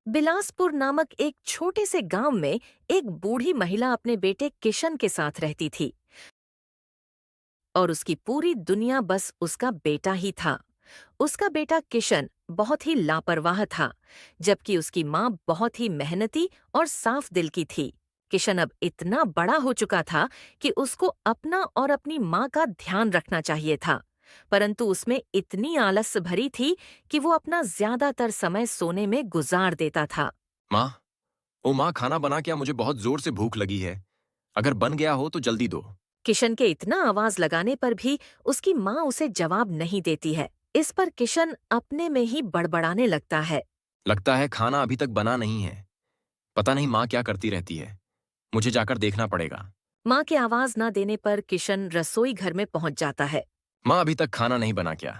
बिलासपुर नामक एक छोटे से गांव में एक बूढ़ी महिला अपने बेटे किशन के साथ रहती थी और उसकी पूरी दुनिया बस उसका बेटा ही था। उसका बेटा किशन बहुत ही लापरवाह था, जबकि उसकी माँ बहुत ही मेहनती और साफ दिल की थी। किशन अब इतना बड़ा हो चुका था कि उसको अपना और अपनी माँ का ध्यान रखना चाहिए था, परंतु उसमें इतनी आलस भरी थी कि वो अपना ज्यादातर समय सोने में गुजार देता था। माँ, ओ माँ, खाना बना क्या? मुझे बहुत जोर से भूख लगी है। अगर बन गया हो तो जल्दी दो। किशन के इतना आवाज लगाने पर भी उसकी माँ उसे जवाब नहीं देती है। इस पर किशन अपने में ही बड़बड़ाने लगता है। लगता है खाना अभी तक बना नहीं है। पता नहीं माँ क्या करती रहती है। मुझे जाकर देखना पड़ेगा। माँ के आवाज न देने पर किशन रसोई घर में पहुंच जाता है। माँ, अभी तक खाना नहीं बना क्या?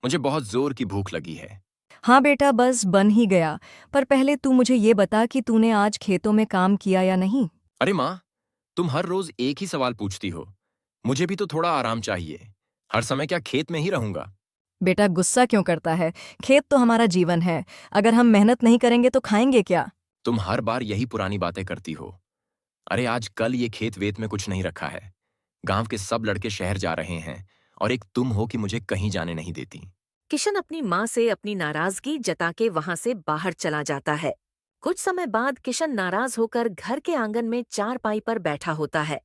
मुझे बहुत जोर की भूख लगी है। हाँ बेटा, बस बन ही गया। पर पहले तू मुझे ये बता कि तूने आज खेतों में काम किया या नहीं। अरे माँ, तुम हर रोज एक ही सवाल पूछती हो। मुझे भी तो थोड़ा आराम चाहिए। हर समय क्या खेत में ही रहूंगा? बेटा, गुस्सा क्यों करता है? खेत तो हमारा जीवन है। अगर हम मेहनत नहीं करेंगे तो खाएंगे क्या? तुम हर बार यही पुरानी बातें करती हो। अरे आज कल ये खेत वेत में कुछ नहीं रखा है। गांव के सब लड़के शहर जा रहे हैं और एक तुम हो कि मुझे कहीं जाने नहीं देती। किशन अपनी माँ से अपनी नाराजगी जता के वहां से बाहर चला जाता है। कुछ समय बाद किशन नाराज होकर घर के आंगन में चारपाई पर बैठा होता है।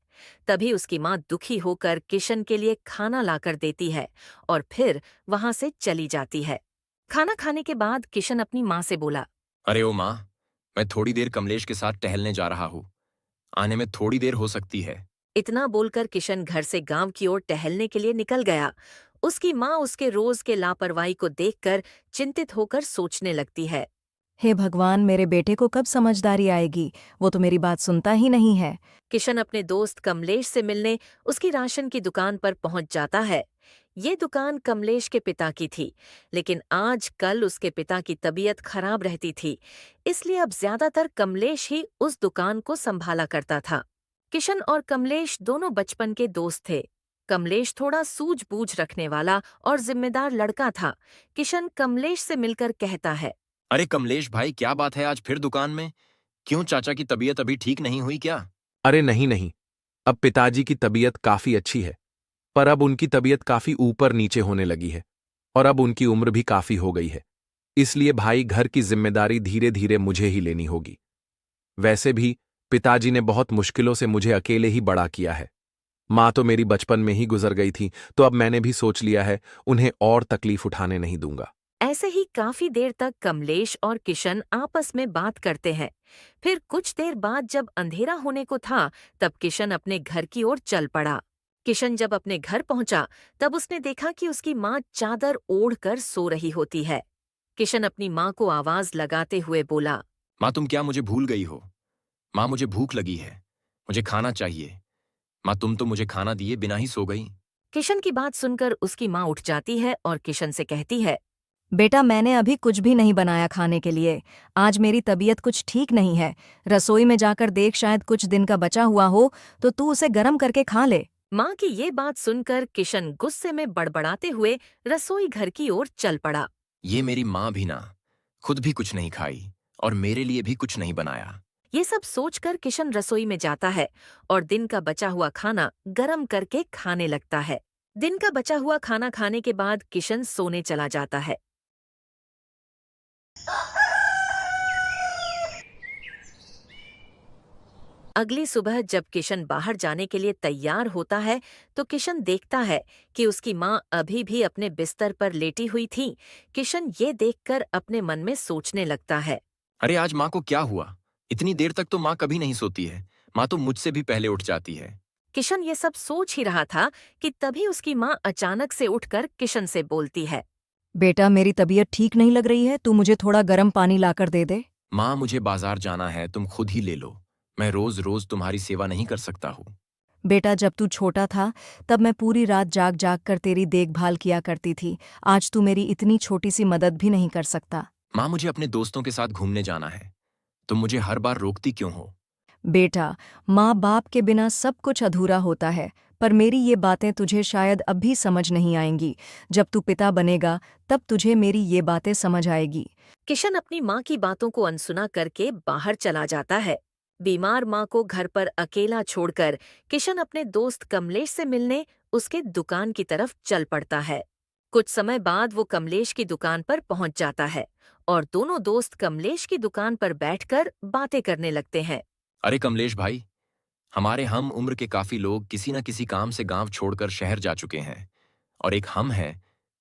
तभी उसकी माँ दुखी होकर किशन के लिए खाना लाकर देती है और फिर वहां से चली जाती है। खाना खाने के बाद किशन अपनी माँ से बोला। अरे ओ माँ, मैं थोड़ी देर कमलेश के साथ टहलने जा रहा हूँ। आने में थोड़ी देर हो सकती है। इतना बोलकर किशन घर से गांव की ओर टहलने के लिए निकल गया। उसकी माँ उसके रोज के लापरवाही को देखकर चिंतित होकर सोचने लगती है। हे भगवान, मेरे बेटे को कब समझदारी आएगी? वो तो मेरी बात सुनता ही नहीं है। किशन अपने दोस्त कमलेश से मिलने उसकी राशन की दुकान पर पहुंच जाता है। ये दुकान कमलेश के पिता की थी, लेकिन आज कल उसके पिता की तबीयत खराब रहती थी, इसलिए अब ज्यादातर कमलेश ही उस दुकान को संभाला करता था। किशन और कमलेश दोनों बचपन के दोस्त थे। कमलेश थोड़ा सूझबूझ रखने वाला और जिम्मेदार लड़का था। किशन कमलेश से मिलकर कहता है। अरे कमलेश भाई, क्या बात है आज फिर दुकान में? क्यों, चाचा की तबीयत अभी ठीक नहीं हुई क्या? अरे नहीं नहीं, अब पिताजी की तबीयत काफी अच्छी है। पर अब उनकी तबीयत काफी ऊपर नीचे होने लगी है और अब उनकी उम्र भी काफी हो गई है। इसलिए भाई, घर की जिम्मेदारी धीरे धीरे मुझे ही लेनी होगी। वैसे भी पिताजी ने बहुत मुश्किलों से मुझे अकेले ही बड़ा किया है। माँ तो मेरी बचपन में ही गुजर गई थी, तो अब मैंने भी सोच लिया है उन्हें और तकलीफ उठाने नहीं दूंगा। ऐसे ही काफी देर तक कमलेश और किशन आपस में बात करते हैं। फिर कुछ देर बाद जब अंधेरा होने को था, तब किशन अपने घर की ओर चल पड़ा। किशन जब अपने घर पहुंचा, तब उसने देखा कि उसकी माँ चादर ओढ़कर सो रही होती है। किशन अपनी माँ को आवाज लगाते हुए बोला। माँ, तुम क्या मुझे भूल गई हो? माँ, मुझे भूख लगी है। मुझे खाना चाहिए। माँ, तुम तो मुझे खाना दिए बिना ही सो गई। किशन की बात सुनकर उसकी माँ उठ जाती है और किशन से कहती है। बेटा, मैंने अभी कुछ भी नहीं बनाया खाने के लिए। आज मेरी तबीयत कुछ ठीक नहीं है। रसोई में जाकर देख, शायद कुछ दिन का बचा हुआ हो तो तू उसे गर्म करके खा ले। माँ की ये बात सुनकर किशन गुस्से में बड़बड़ाते हुए रसोई घर की ओर चल पड़ा। ये मेरी माँ भी ना, खुद भी कुछ नहीं खाई और मेरे लिए भी कुछ नहीं बनाया। ये सब सोचकर किशन रसोई में जाता है और दिन का बचा हुआ खाना गरम करके खाने लगता है। दिन का बचा हुआ खाना खाने के बाद किशन सोने चला जाता है। अगली सुबह जब किशन बाहर जाने के लिए तैयार होता है, तो किशन देखता है कि उसकी माँ अभी भी अपने बिस्तर पर लेटी हुई थी। किशन ये देखकर अपने मन में सोचने लगता है। अरे आज माँ को क्या हुआ? इतनी देर तक तो माँ कभी नहीं सोती है। माँ तो मुझसे भी पहले उठ जाती है। किशन ये सब सोच ही रहा था कि तभी उसकी माँ अचानक से उठकर किशन से बोलती है। बेटा, मेरी तबीयत ठीक नहीं लग रही है, तू मुझे थोड़ा गर्म पानी लाकर दे दे। माँ, मुझे बाजार जाना है, तुम खुद ही ले लो। मैं रोज रोज तुम्हारी सेवा नहीं कर सकता हूँ। बेटा, जब तू छोटा था तब मैं पूरी रात जाग जाग कर तेरी देखभाल किया करती थी। आज तू मेरी इतनी छोटी सी मदद भी नहीं कर सकता। माँ, मुझे अपने दोस्तों के साथ घूमने जाना है। तुम मुझे हर बार रोकती क्यों हो? बेटा, माँ बाप के बिना सब कुछ अधूरा होता है। पर मेरी ये बातें तुझे शायद अब भी समझ नहीं आएंगी। जब तू पिता बनेगा तब तुझे मेरी ये बातें समझ आएगी। किशन अपनी माँ की बातों को अनसुना करके बाहर चला जाता है। बीमार माँ को घर पर अकेला छोड़कर किशन अपने दोस्त कमलेश से मिलने उसके दुकान की तरफ चल पड़ता है। कुछ समय बाद वो कमलेश की दुकान पर पहुंच जाता है और दोनों दोस्त कमलेश की दुकान पर बैठकर बातें करने लगते हैं। अरे कमलेश भाई, हमारे हम उम्र के काफी लोग किसी न किसी काम से गांव छोड़कर शहर जा चुके हैं, और एक हम हैं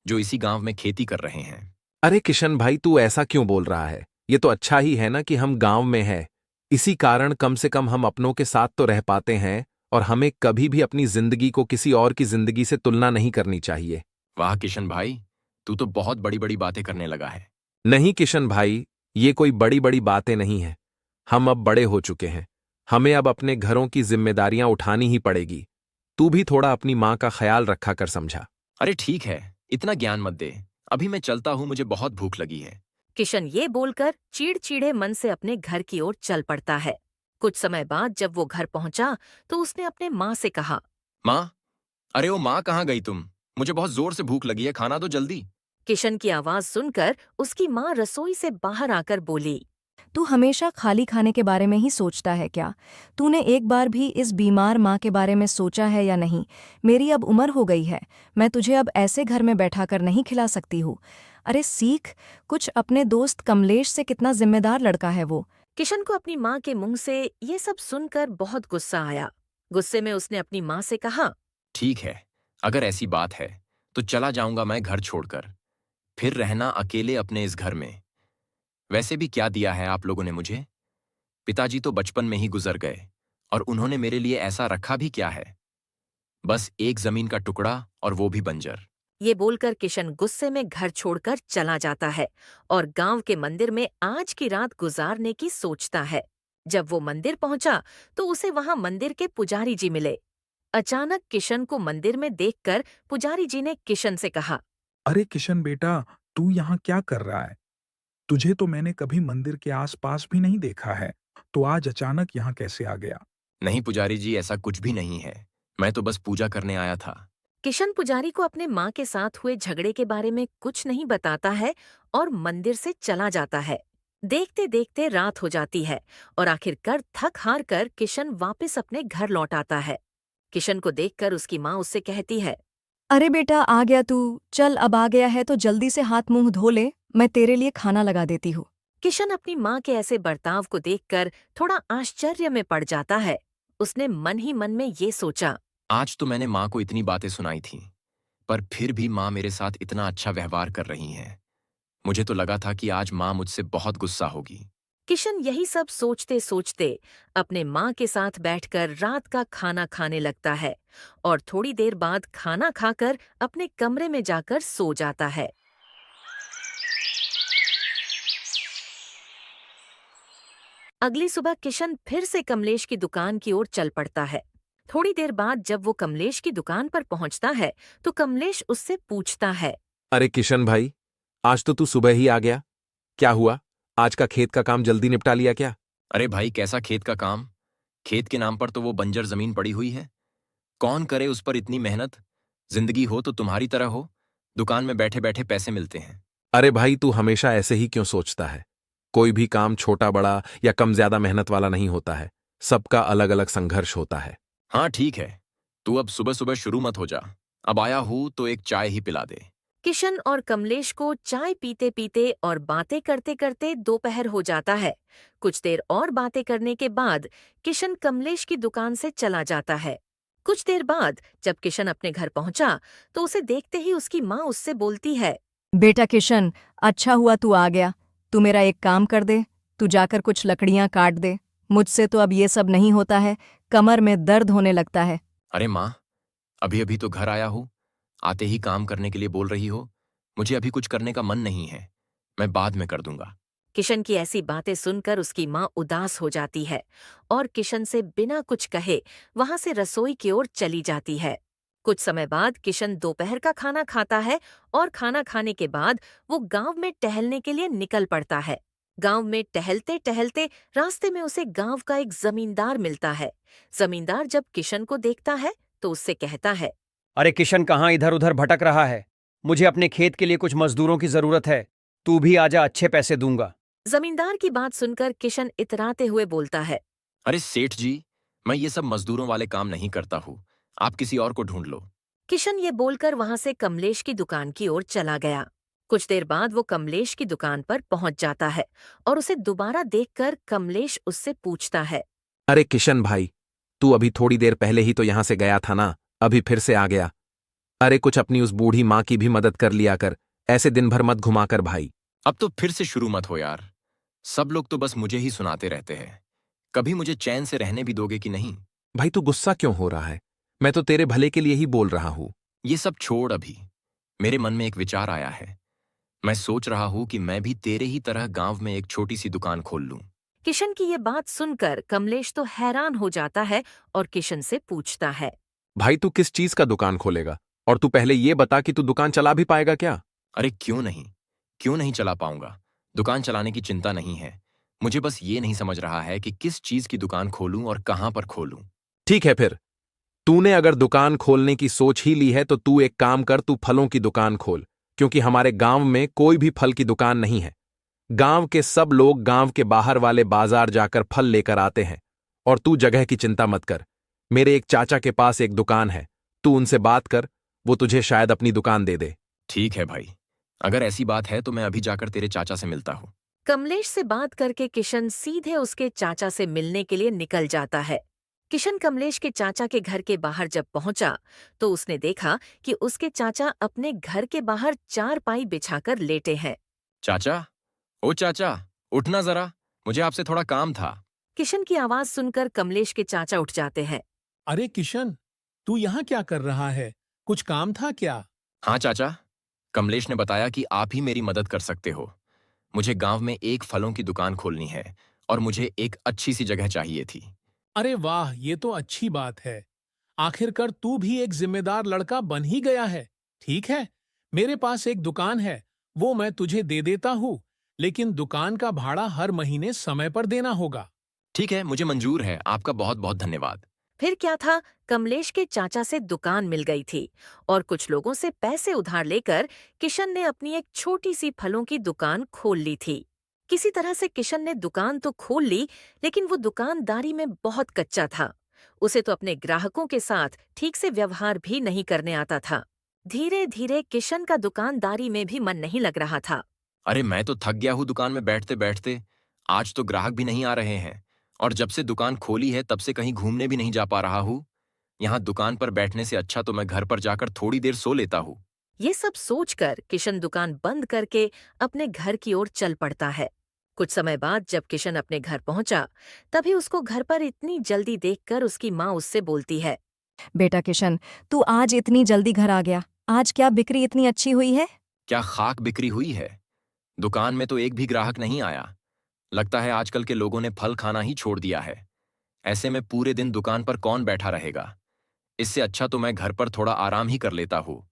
जो इसी गांव में खेती कर रहे हैं। अरे किशन भाई, तू ऐसा क्यों बोल रहा है? ये तो अच्छा ही है ना कि हम गांव में हैं। इसी कारण कम से कम हम अपनों के साथ तो रह पाते हैं, और हमें कभी भी अपनी जिंदगी को किसी और की जिंदगी से तुलना नहीं करनी चाहिए। वाह किशन भाई, तू तो बहुत बड़ी बड़ी बातें करने लगा है। नहीं किशन भाई, ये कोई बड़ी बड़ी बातें नहीं हैं। हम अब बड़े हो चुके हैं। हमें अब अपने घरों की जिम्मेदारियां उठानी ही पड़ेगी। तू भी थोड़ा अपनी माँ का ख्याल रखा कर, समझा? अरे ठीक है, इतना ज्ञान मत दे। अभी मैं चलता हूँ, मुझे बहुत भूख लगी है। किशन ये बोलकर चिड़चिड़े मन से अपने घर की ओर चल पड़ता है। कुछ समय बाद जब वो घर पहुंचा तो उसने अपने माँ से कहा। माँ, अरे ओ माँ, कहाँ गई तुम? मुझे बहुत जोर से भूख लगी है, खाना दो जल्दी। किशन की आवाज सुनकर उसकी माँ रसोई से बाहर आकर बोली। तू हमेशा खाली खाने के बारे में ही सोचता है क्या? तूने एक बार भी इस बीमार माँ के बारे में सोचा है या नहीं? मेरी अब उम्र हो गई है, मैं तुझे अब ऐसे घर में बैठाकर नहीं खिला सकती हूँ। अरे सीख कुछ अपने दोस्त कमलेश से, कितना जिम्मेदार लड़का है वो। किशन को अपनी माँ के मुंह से ये सब सुनकर बहुत गुस्सा आया। गुस्से में उसने अपनी माँ से कहा। ठीक है, अगर ऐसी बात है तो चला जाऊंगा मैं घर छोड़कर, फिर रहना अकेले अपने इस घर में। वैसे भी क्या दिया है आप लोगों ने मुझे? पिताजी तो बचपन में ही गुजर गए, और उन्होंने मेरे लिए ऐसा रखा भी क्या है? बस एक जमीन का टुकड़ा, और वो भी बंजर। ये बोलकर किशन गुस्से में घर छोड़कर चला जाता है और गांव के मंदिर में आज की रात गुजारने की सोचता है। जब वो मंदिर पहुंचा तो उसे वहां मंदिर के पुजारी जी मिले। अचानक किशन को मंदिर में देखकर पुजारी जी ने किशन से कहा। अरे किशन बेटा, तू यहाँ क्या कर रहा है? तुझे तो मैंने कभी मंदिर के आसपास भी नहीं देखा है, तो आज अचानक यहाँ कैसे आ गया? नहीं पुजारी जी, ऐसा कुछ भी नहीं है। मैं तो बस पूजा करने आया था। किशन पुजारी को अपने माँ के साथ हुए झगड़े के बारे में कुछ नहीं बताता है और मंदिर से चला जाता है। देखते देखते रात हो जाती है और आखिरकार थक हार कर किशन वापस अपने घर लौट आता है। किशन को देखकर उसकी माँ उससे कहती है। अरे बेटा, आ गया तू? चल, अब आ गया है तो जल्दी से हाथ मुंह धो ले, मैं तेरे लिए खाना लगा देती हूँ। किशन अपनी माँ के ऐसे बर्ताव को देखकर थोड़ा आश्चर्य में पड़ जाता है। उसने मन ही मन में ये सोचा। आज तो मैंने माँ को इतनी बातें सुनाई थीं, पर फिर भी माँ मेरे साथ इतना अच्छा व्यवहार कर रही हैं। मुझे तो लगा था कि आज माँ मुझसे बहुत गुस्सा होगी। किशन यही सब सोचते सोचते अपने माँ के साथ बैठकर रात का खाना खाने लगता है और थोड़ी देर बाद खाना खाकर अपने कमरे में जाकर सो जाता है। अगली सुबह किशन फिर से कमलेश की दुकान की ओर चल पड़ता है। थोड़ी देर बाद जब वो कमलेश की दुकान पर पहुंचता है तो कमलेश उससे पूछता है। अरे किशन भाई, आज तो तू सुबह ही आ गया। क्या हुआ? आज का खेत का काम जल्दी निपटा लिया क्या? अरे भाई, कैसा खेत का काम? खेत के नाम पर तो वो बंजर जमीन पड़ी हुई है। कौन करे उस पर इतनी मेहनत? जिंदगी हो तो तुम्हारी तरह हो, दुकान में बैठे बैठे पैसे मिलते हैं। अरे भाई, तू हमेशा ऐसे ही क्यों सोचता है? कोई भी काम छोटा बड़ा या कम ज्यादा मेहनत वाला नहीं होता है। सबका अलग अलग संघर्ष होता है। हाँ ठीक है, तू अब सुबह सुबह शुरू मत हो जा। अब आया हूँ तो एक चाय ही पिला दे। किशन और कमलेश को चाय पीते पीते और बातें करते करते दोपहर हो जाता है। कुछ देर और बातें करने के बाद किशन कमलेश की दुकान से चला जाता है। कुछ देर बाद जब किशन अपने घर पहुंचा तो उसे देखते ही उसकी माँ उससे बोलती है। बेटा किशन, अच्छा हुआ तू आ गया। तू मेरा एक काम कर दे, तू जाकर कुछ लकड़ियां काट दे। मुझसे तो अब ये सब नहीं होता है, कमर में दर्द होने लगता है। अरे माँ, अभी अभी तो घर आया हूँ, आते ही काम करने के लिए बोल रही हो? मुझे अभी कुछ करने का मन नहीं है, मैं बाद में कर दूंगा। किशन की ऐसी बातें सुनकर उसकी माँ उदास हो जाती है और किशन से बिना कुछ कहे वहां से रसोई की ओर चली जाती है। कुछ समय बाद किशन दोपहर का खाना खाता है और खाना खाने के बाद वो गांव में टहलने के लिए निकल पड़ता है। गांव में टहलते टहलते रास्ते में उसे गांव का एक जमींदार मिलता है। जमींदार जब किशन को देखता है तो उससे कहता है। अरे किशन, कहाँ इधर उधर भटक रहा है? मुझे अपने खेत के लिए कुछ मजदूरों की जरूरत है। तू भी आजा, अच्छे पैसे दूंगा। जमींदार की बात सुनकर किशन इतराते हुए बोलता है। अरे सेठ जी, मैं ये सब मजदूरों वाले काम नहीं करता हूँ। आप किसी और को ढूंढ लो। किशन ये बोलकर वहां से कमलेश की दुकान की ओर चला गया। कुछ देर बाद वो कमलेश की दुकान पर पहुंच जाता है और उसे दोबारा देखकर कमलेश उससे पूछता है। अरे किशन भाई, तू अभी थोड़ी देर पहले ही तो यहां से गया था ना, अभी फिर से आ गया। अरे कुछ अपनी उस बूढ़ी माँ की भी मदद कर लिया कर, ऐसे दिन भर मत घुमा कर भाई। अब तो फिर से शुरू मत हो यार। सब लोग तो बस मुझे ही सुनाते रहते हैं। कभी मुझे चैन से रहने भी दोगे कि नहीं? भाई तू गुस्सा क्यों हो रहा है? मैं तो तेरे भले के लिए ही बोल रहा हूं। ये सब छोड़ अभी। मेरे मन में एक विचार आया है। मैं सोच रहा हूँ कि मैं भी तेरे ही तरह गांव में एक छोटी सी दुकान खोल लूं। किशन की ये बात सुनकर कमलेश तो हैरान हो जाता है और किशन से पूछता है। भाई तू किस चीज का दुकान खोलेगा? और तू पहले ये बता कि तू दुकान चला भी पाएगा क्या? अरे क्यों नहीं चला पाऊंगा। दुकान चलाने की चिंता नहीं है। मुझे बस ये नहीं समझ रहा है कि किस चीज की दुकान खोलूं और कहां पर खोलूं। ठीक है फिर, तूने अगर दुकान खोलने की सोच ही ली है तो तू एक काम कर, तू फलों की दुकान खोल, क्योंकि हमारे गांव में कोई भी फल की दुकान नहीं है। गांव के सब लोग गांव के बाहर वाले बाजार जाकर फल लेकर आते हैं। और तू जगह की चिंता मत कर, मेरे एक चाचा के पास एक दुकान है, तू उनसे बात कर, वो तुझे शायद अपनी दुकान दे दे। ठीक है भाई, अगर ऐसी बात है तो मैं अभी जाकर तेरे चाचा से मिलता हूं। कमलेश से बात करके किशन सीधे उसके चाचा से मिलने के लिए निकल जाता है। किशन कमलेश के चाचा के घर के बाहर जब पहुंचा तो उसने देखा कि उसके चाचा अपने घर के बाहर चारपाई बिछाकर लेटे हैं। चाचा, ओ चाचा, उठना जरा, मुझे आपसे थोड़ा काम था। किशन की आवाज सुनकर कमलेश के चाचा उठ जाते हैं। अरे किशन, तू यहाँ क्या कर रहा है? कुछ काम था क्या? हाँ चाचा, कमलेश ने बताया कि आप ही मेरी मदद कर सकते हो। मुझे गांव में एक फलों की दुकान खोलनी है और मुझे एक अच्छी सी जगह चाहिए थी। अरे वाह, ये तो अच्छी बात है। आखिरकार तू भी एक जिम्मेदार लड़का बन ही गया है। ठीक है, मेरे पास एक दुकान है, वो मैं तुझे दे देता हूँ, लेकिन दुकान का भाड़ा हर महीने समय पर देना होगा। ठीक है, मुझे मंजूर है। आपका बहुत बहुत धन्यवाद। फिर क्या था, कमलेश के चाचा से दुकान मिल गई थी और कुछ लोगों से पैसे उधार लेकर किशन ने अपनी एक छोटी सी फलों की दुकान खोल ली थी। किसी तरह से किशन ने दुकान तो खोल ली, लेकिन वो दुकानदारी में बहुत कच्चा था। उसे तो अपने ग्राहकों के साथ ठीक से व्यवहार भी नहीं करने आता था। धीरे धीरे किशन का दुकानदारी में भी मन नहीं लग रहा था। अरे मैं तो थक गया हूँ दुकान में बैठते बैठते। आज तो ग्राहक भी नहीं आ रहे हैं और जब से दुकान खोली है तब से कहीं घूमने भी नहीं जा पा रहा हूँ। यहाँ दुकान पर बैठने से अच्छा तो मैं घर पर जाकर थोड़ी देर सो लेता हूँ। ये सब सोचकर किशन दुकान बंद करके अपने घर की ओर चल पड़ता है। कुछ समय बाद जब किशन अपने घर पहुंचा, तभी उसको घर पर इतनी जल्दी देखकर उसकी माँ उससे बोलती है। बेटा किशन, तू आज इतनी जल्दी घर आ गया, आज क्या बिक्री इतनी अच्छी हुई है? क्या खाक बिक्री हुई है? दुकान में तो एक भी ग्राहक नहीं आया। लगता है आजकल के लोगों ने फल खाना ही छोड़ दिया है। ऐसे में पूरे दिन दुकान पर कौन बैठा रहेगा? इससे अच्छा तो मैं घर पर थोड़ा आराम ही कर लेता हूँ।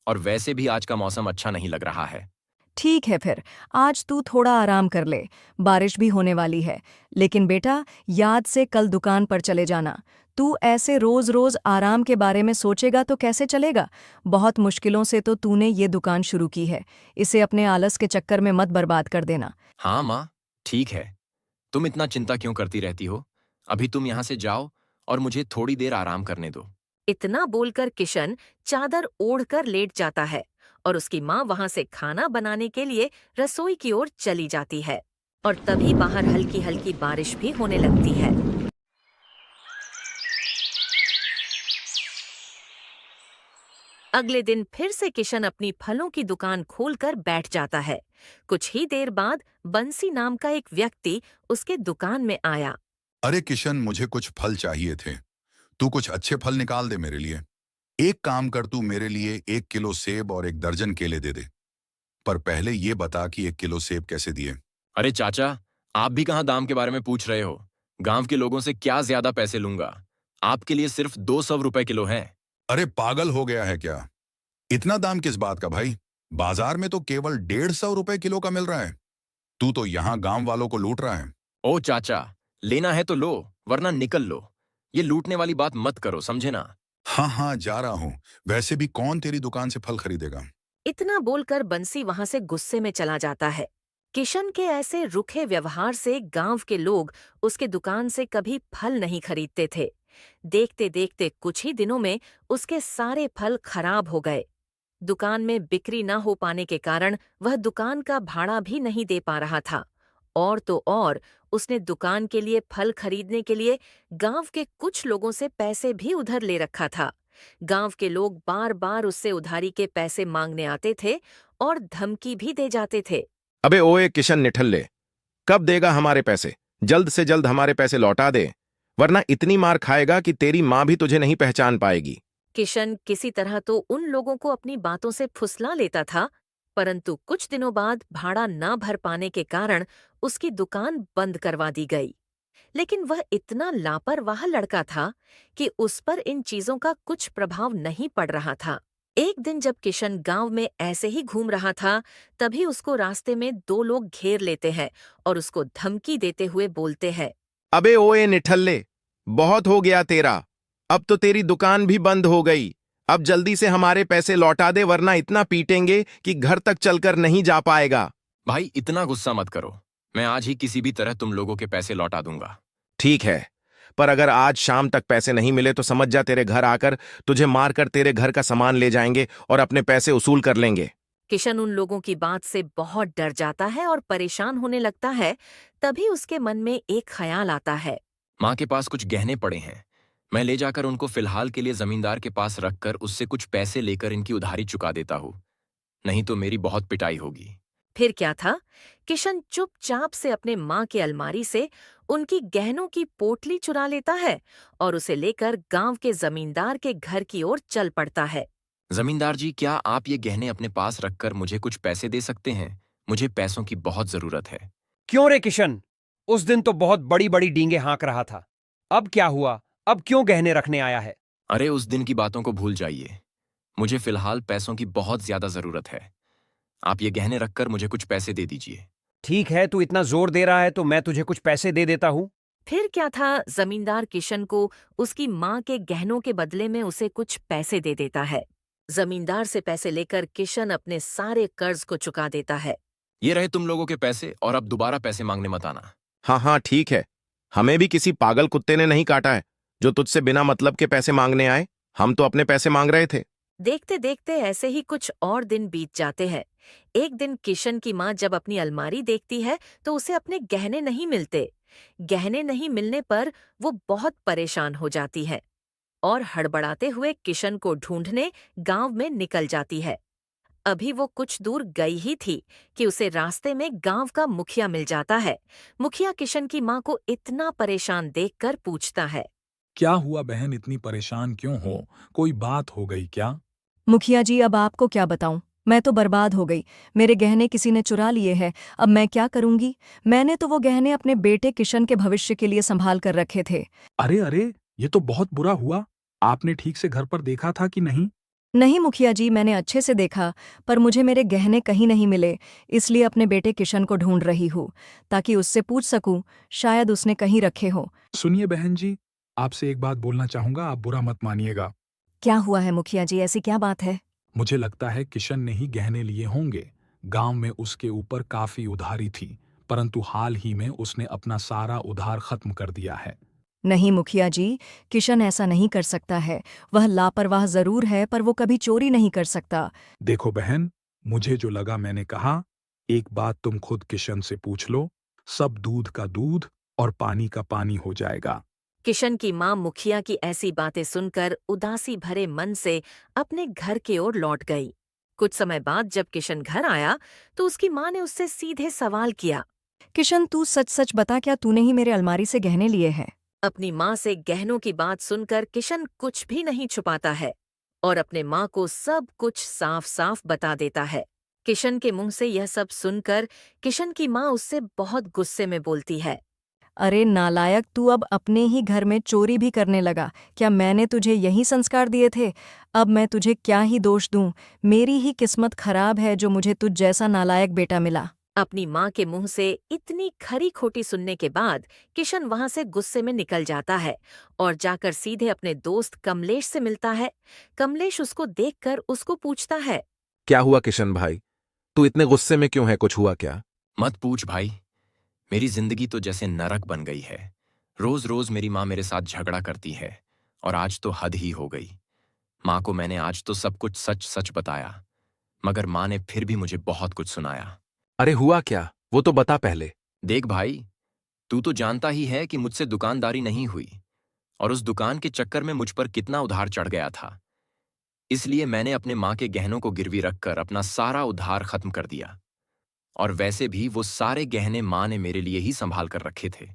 और वैसे भी आज का मौसम अच्छा नहीं लग रहा है। ठीक है फिर, आज तू थोड़ा आराम कर ले, बारिश भी होने वाली है। लेकिन बेटा, याद से कल दुकान पर चले जाना। तू ऐसे रोज रोज आराम के बारे में सोचेगा तो कैसे चलेगा? बहुत मुश्किलों से तो तूने ये दुकान शुरू की है, इसे अपने आलस के चक्कर में मत बर्बाद कर देना। हाँ माँ, ठीक है। तुम इतना चिंता क्यों करती रहती हो? अभी तुम यहाँ से जाओ और मुझे थोड़ी देर आराम करने दो। इतना बोलकर किशन चादर ओढ़कर लेट जाता है और उसकी माँ वहां से खाना बनाने के लिए रसोई की ओर चली जाती है। और तभी बाहर हल्की हल्की बारिश भी होने लगती है। अगले दिन फिर से किशन अपनी फलों की दुकान खोलकर बैठ जाता है। कुछ ही देर बाद बंसी नाम का एक व्यक्ति उसके दुकान में आया। अरे किशन, मुझे कुछ फल चाहिए थे। तू कुछ अच्छे फल निकाल दे मेरे लिए। एक काम कर, तू मेरे लिए 1 किलो सेब और 1 दर्जन केले दे दे। पर पहले ये बता कि 1 किलो सेब कैसे दिए? अरे चाचा, आप भी कहाँ दाम के बारे में पूछ रहे हो? गांव के लोगों से क्या ज्यादा पैसे लूंगा? आपके लिए सिर्फ 200 रुपए किलो है। अरे पागल हो गया है क्या? इतना दाम किस बात का भाई? बाजार में तो केवल 150 रुपए किलो का मिल रहा है। तू तो यहाँ गांव वालों को लूट रहा है। ओ चाचा, लेना है तो लो, वरना निकल लो। ये लूटने वाली बात मत करो, समझे ना? हाँ हाँ, जा रहा हूँ। वैसे भी कौन तेरी दुकान से फल खरीदेगा? इतना बोलकर बंसी वहां से गुस्से में चला जाता है। किशन के ऐसे रुखे व्यवहार से गांव के लोग उसके दुकान से कभी फल नहीं खरीदते थे। देखते देखते कुछ ही दिनों में उसके सारे फल खराब हो गए। दुकान में बिक्री न हो पाने के कारण वह दुकान का भाड़ा भी नहीं दे पा रहा था। और तो और उसने दुकान के लिए फल खरीदने के लिए गांव के कुछ लोगों से पैसे भी उधार ले रखा था। गांव के लोग बार बार उससे उधारी के पैसे मांगने आते थे और धमकी भी दे जाते थे। अबे ओए किशन निठल्ले, कब देगा हमारे पैसे? जल्द से जल्द हमारे पैसे लौटा दे, वरना इतनी मार खाएगा कि तेरी माँ भी तुझे नहीं पहचान पाएगी। किशन किसी तरह तो उन लोगों को अपनी बातों से फुसला लेता था, परंतु कुछ दिनों बाद भाड़ा न भर पाने के कारण उसकी दुकान बंद करवा दी गई। लेकिन वह इतना लापरवाह लड़का था कि उस पर इन चीजों का कुछ प्रभाव नहीं पड़ रहा था। एक दिन जब किशन गांव में ऐसे ही घूम रहा था, तभी उसको रास्ते में दो लोग घेर लेते हैं और उसको धमकी देते हुए बोलते हैं। अबे ओए निठल्ले, बहुत हो गया तेरा, अब तो तेरी दुकान भी बंद हो गई। अब जल्दी से हमारे पैसे लौटा दे, वरना इतना पीटेंगे कि घर तक चलकर नहीं जा पाएगा। भाई इतना गुस्सा मत करो, मैं आज ही किसी भी तरह तुम लोगों के पैसे लौटा दूंगा। ठीक है, पर अगर आज शाम तक पैसे नहीं मिले तो समझ जा तेरे घर आकर तुझे मारकर तेरे घर का सामान ले जाएंगे और अपने पैसे वसूल कर लेंगे। किशन उन लोगों की बात से बहुत डर जाता है और परेशान होने लगता है। तभी उसके मन में एक ख्याल आता है। माँ के पास कुछ गहने पड़े हैं, मैं ले जाकर उनको फिलहाल के लिए जमींदार के पास रखकर उससे कुछ पैसे लेकर इनकी उधारी चुका देता हूँ, नहीं तो मेरी बहुत पिटाई होगी। फिर क्या था, किशन चुपचाप से अपने माँ के अलमारी से उनकी गहनों की पोटली चुरा लेता है और उसे लेकर गांव के जमींदार के घर की ओर चल पड़ता है। जमींदार जी, क्या आप ये गहने अपने पास रखकर मुझे कुछ पैसे दे सकते हैं? मुझे पैसों की बहुत जरूरत है। क्यों रे किशन, उस दिन तो बहुत बड़ी बड़ी डींगे हाँक रहा था। अब क्या हुआ? अब क्यों गहने रखने आया है? अरे उस दिन की बातों को भूल जाइए, मुझे फिलहाल पैसों की बहुत ज्यादा जरूरत है। आप ये गहने रखकर मुझे कुछ पैसे दे दीजिए। ठीक है, तू इतना जोर दे रहा है तो मैं तुझे कुछ पैसे दे देता हूं। फिर क्या था, जमींदार किशन को उसकी माँ के गहनों के बदले में उसे कुछ पैसे दे देता है। जमींदार से पैसे लेकर किशन अपने सारे कर्ज को चुका देता है। ये रहे तुम लोगों के पैसे, और अब दोबारा पैसे मांगने मत आना। हाँ हाँ ठीक है, हमें भी किसी पागल कुत्ते ने नहीं काटा है जो तुझसे बिना मतलब के पैसे मांगने आए। हम तो अपने पैसे मांग रहे थे। देखते देखते ऐसे ही कुछ और दिन बीत जाते हैं। एक दिन किशन की माँ जब अपनी अलमारी देखती है तो उसे अपने गहने नहीं मिलते। गहने नहीं मिलने पर वो बहुत परेशान हो जाती है और हड़बड़ाते हुए किशन को ढूंढने गांव में निकल जाती है। अभी वो कुछ दूर गई ही थी कि उसे रास्ते में गांव का मुखिया मिल जाता है। मुखिया किशन की माँ को इतना परेशान देखकर पूछता है। क्या हुआ बहन, इतनी परेशान क्यों हो? कोई बात हो गई क्या? मुखिया जी, अब आपको क्या बताऊं, मैं तो बर्बाद हो गई। मेरे गहने किसी ने चुरा लिए हैं, अब मैं क्या करूंगी? मैंने तो वो गहने अपने बेटे किशन के भविष्य के लिए संभाल कर रखे थे। अरे अरे, ये तो बहुत बुरा हुआ। आपने ठीक से घर पर देखा था कि नहीं? नहीं मुखिया जी, मैंने अच्छे से देखा, पर मुझे मेरे गहने कहीं नहीं मिले, इसलिए अपने बेटे किशन को ढूंढ रही हूँ ताकि उससे पूछ सकूं, शायद उसने कहीं रखे हो। सुनिए बहन जी, आपसे एक बात बोलना चाहूंगा, आप बुरा मत मानिएगा। क्या हुआ है मुखिया जी, ऐसी क्या बात है? मुझे लगता है किशन ने ही गहने लिए होंगे। गांव में उसके ऊपर काफी उधारी थी, परंतु हाल ही में उसने अपना सारा उधार खत्म कर दिया है। नहीं मुखिया जी, किशन ऐसा नहीं कर सकता है। वह लापरवाह जरूर है, पर वो कभी चोरी नहीं कर सकता। देखो बहन, मुझे जो लगा मैंने कहा। एक बात तुम खुद किशन से पूछ लो, सब दूध का दूध और पानी का पानी हो जाएगा। किशन की माँ मुखिया की ऐसी बातें सुनकर उदासी भरे मन से अपने घर की ओर लौट गई। कुछ समय बाद जब किशन घर आया तो उसकी माँ ने उससे सीधे सवाल किया। किशन, तू सच सच बता, क्या तूने ही मेरे अलमारी से गहने लिए हैं? अपनी माँ से गहनों की बात सुनकर किशन कुछ भी नहीं छुपाता है और अपने माँ को सब कुछ साफ साफ बता देता है। किशन के मुंह से यह सब सुनकर किशन की माँ उससे बहुत गुस्से में बोलती है। अरे नालायक, तू अब अपने ही घर में चोरी भी करने लगा। क्या मैंने तुझे यही संस्कार दिए थे? अब मैं तुझे क्या ही दोष दूं? मेरी ही किस्मत खराब है जो मुझे तुझ जैसा नालायक बेटा मिला। अपनी माँ के मुंह से इतनी खरी खोटी सुनने के बाद किशन वहां से गुस्से में निकल जाता है और जाकर सीधे अपने दोस्त कमलेश से मिलता है। कमलेश उसको देखकर उसको पूछता है। क्या हुआ किशन भाई? तू इतने गुस्से में क्यों है? कुछ हुआ क्या? मत पूछ भाई, मेरी जिंदगी तो जैसे नरक बन गई है। रोज रोज मेरी माँ मेरे साथ झगड़ा करती है और आज तो हद ही हो गई। माँ को मैंने आज तो सब कुछ सच सच बताया, मगर माँ ने फिर भी मुझे बहुत कुछ सुनाया। अरे हुआ क्या? वो तो बता पहले। देख भाई, तू तो जानता ही है कि मुझसे दुकानदारी नहीं हुई और उस दुकान के चक्कर में मुझ पर कितना उधार चढ़ गया था। इसलिए मैंने अपने माँ के गहनों को गिरवी रखकर अपना सारा उधार खत्म कर दिया। और वैसे भी वो सारे गहने माँ ने मेरे लिए ही संभाल कर रखे थे।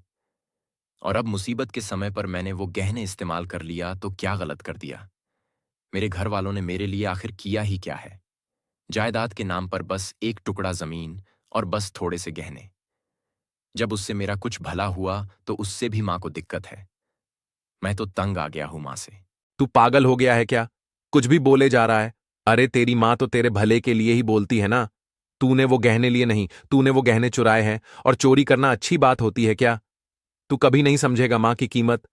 और अब मुसीबत के समय पर मैंने वो गहने इस्तेमाल कर लिया तो क्या गलत कर दिया? मेरे घर वालों ने मेरे लिए आखिर किया ही क्या है? जायदाद के नाम पर बस एक टुकड़ा जमीन और बस थोड़े से गहने। जब उससे मेरा कुछ भला हुआ तो उससे भी माँ को दिक्कत है। मैं तो तंग आ गया हूं माँ से। तू पागल हो गया है क्या? कुछ भी बोले जा रहा है। अरे तेरी माँ तो तेरे भले के लिए ही बोलती है ना। तूने वो गहने लिए नहीं, तूने वो गहने चुराए हैं। और चोरी करना अच्छी बात होती है क्या? तू कभी नहीं समझेगा माँ की कीमत।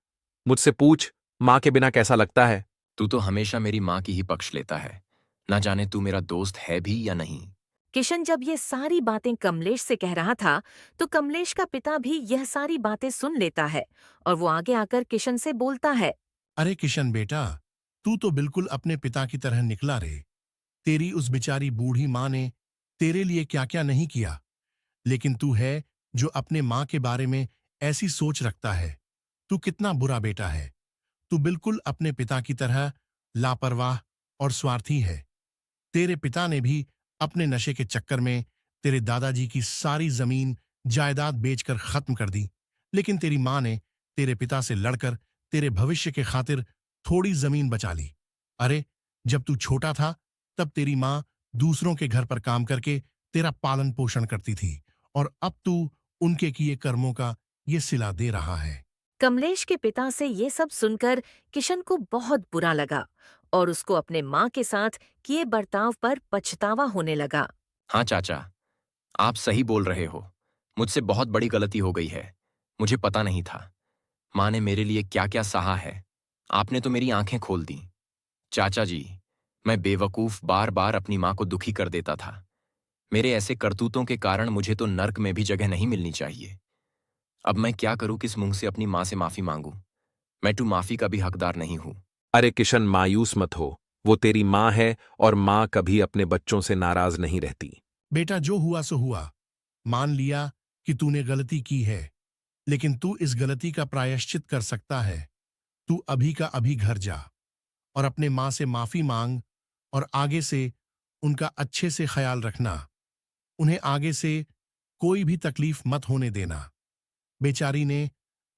मुझसे पूछ, माँ के बिना कैसा लगता है? तू तो हमेशा मेरी माँ की ही पक्ष लेता है। ना जाने तू मेरा दोस्त है भी या नहीं। किशन जब ये सारी बातें कमलेश से कह रहा था तो कमलेश का पिता भी यह सारी बातें सुन लेता है और वो आगे आकर किशन से बोलता है। अरे किशन बेटा, तू तो बिल्कुल अपने पिता की तरह निकला रे। तेरी उस बेचारी बूढ़ी माँ ने तेरे लिए क्या क्या नहीं किया, लेकिन तू है जो अपने माँ के बारे में ऐसी सोच रखता है। तू कितना बुरा बेटा है। तू बिल्कुल अपने पिता की तरह लापरवाह और स्वार्थी है। तेरे पिता ने भी अपने नशे के चक्कर में तेरे दादाजी की सारी जमीन जायदाद बेचकर खत्म कर दी, लेकिन तेरी माँ ने तेरे पिता से लड़कर तेरे भविष्य के खातिर थोड़ी जमीन बचा ली। अरे, जब तू छोटा था तब तेरी माँ दूसरों के घर पर काम करके तेरा पालन पोषण करती थी और अब तू उनके किए कर्मों का ये सिला दे रहा है। कमलेश के पिता से ये सब सुनकर किशन को बहुत बुरा लगा और उसको अपने माँ के साथ किए बर्ताव पर पछतावा होने लगा। हाँ चाचा, आप सही बोल रहे हो। मुझसे बहुत बड़ी गलती हो गई है। मुझे पता नहीं था माँ ने मेरे लिए क्या क्या सहा है। आपने तो मेरी आंखें खोल दी। चाचा जी, मैं बेवकूफ बार बार अपनी माँ को दुखी कर देता था। मेरे ऐसे करतूतों के कारण मुझे तो नर्क में भी जगह नहीं मिलनी चाहिए। अब मैं क्या करूं? किस मुंह से अपनी माँ से माफी मांगूं? मैं तो माफी का भी हकदार नहीं हूं। अरे किशन, मायूस मत हो। वो तेरी माँ है और माँ कभी अपने बच्चों से नाराज नहीं रहती। बेटा, जो हुआ सो हुआ। मान लिया कि तूने गलती की है, लेकिन तू इस गलती का प्रायश्चित कर सकता है। तू अभी का अभी घर जा और अपने माँ से माफी मांग और आगे से उनका अच्छे से ख्याल रखना। उन्हें आगे से कोई भी तकलीफ मत होने देना। बेचारी ने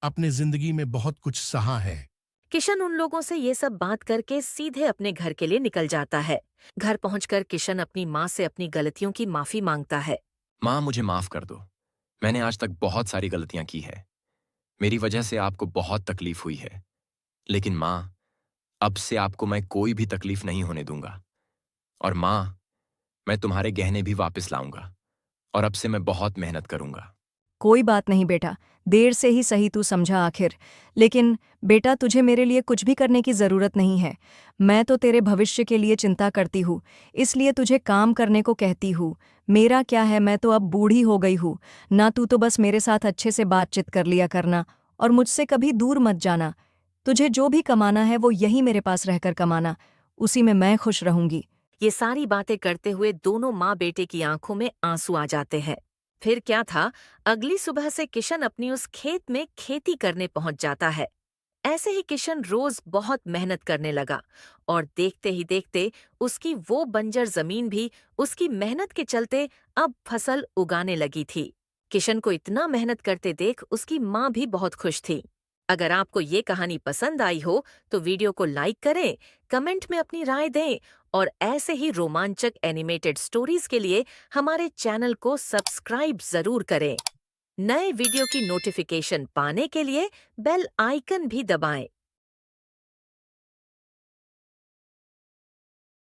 अपने जिंदगी में बहुत कुछ सहा है। किशन उन लोगों से ये सब बात करके सीधे अपने घर के लिए निकल जाता है। घर पहुंचकर किशन अपनी माँ से अपनी गलतियों की माफी मांगता है। माँ, मुझे माफ कर दो। मैंने आज तक बहुत सारी गलतियां की है। मेरी वजह से आपको बहुत तकलीफ हुई है। लेकिन माँ, अब से आपको मैं कोई भी तकलीफ नहीं होने दूंगा। और माँ, मैं तुम्हारे गहने भी वापस लाऊंगा और अब से मैं बहुत मेहनत करूंगा। कोई बात नहीं बेटा, देर से ही सही तू समझा आखिर। लेकिन बेटा, तुझे मेरे लिए कुछ भी करने की ज़रूरत नहीं है। मैं तो तेरे भविष्य के लिए चिंता करती हूँ, इसलिए तुझे काम करने को कहती हूँ। मेरा क्या है, मैं तो अब बूढ़ी हो गई हूँ ना। तू तो बस मेरे साथ अच्छे से बातचीत कर लिया करना और मुझसे कभी दूर मत जाना। तुझे जो भी कमाना है वो यहीं मेरे पास रहकर कमाना, उसी में मैं खुश रहूंगी। ये सारी बातें करते हुए दोनों माँ बेटे की आंखों में आंसू आ जाते हैं। फिर क्या था, अगली सुबह से किशन अपनी उस खेत में खेती करने पहुंच जाता है। ऐसे ही किशन रोज बहुत मेहनत करने लगा और देखते ही देखते उसकी वो बंजर जमीन भी उसकी मेहनत के चलते अब फसल उगाने लगी थी। किशन को इतना मेहनत करते देख उसकी माँ भी बहुत खुश थी। अगर आपको ये कहानी पसंद आई हो तो वीडियो को लाइक करें, कमेंट में अपनी राय दें और ऐसे ही रोमांचक एनिमेटेड स्टोरीज के लिए हमारे चैनल को सब्सक्राइब जरूर करें। नए वीडियो की नोटिफिकेशन पाने के लिए बेल आइकन भी दबाएं।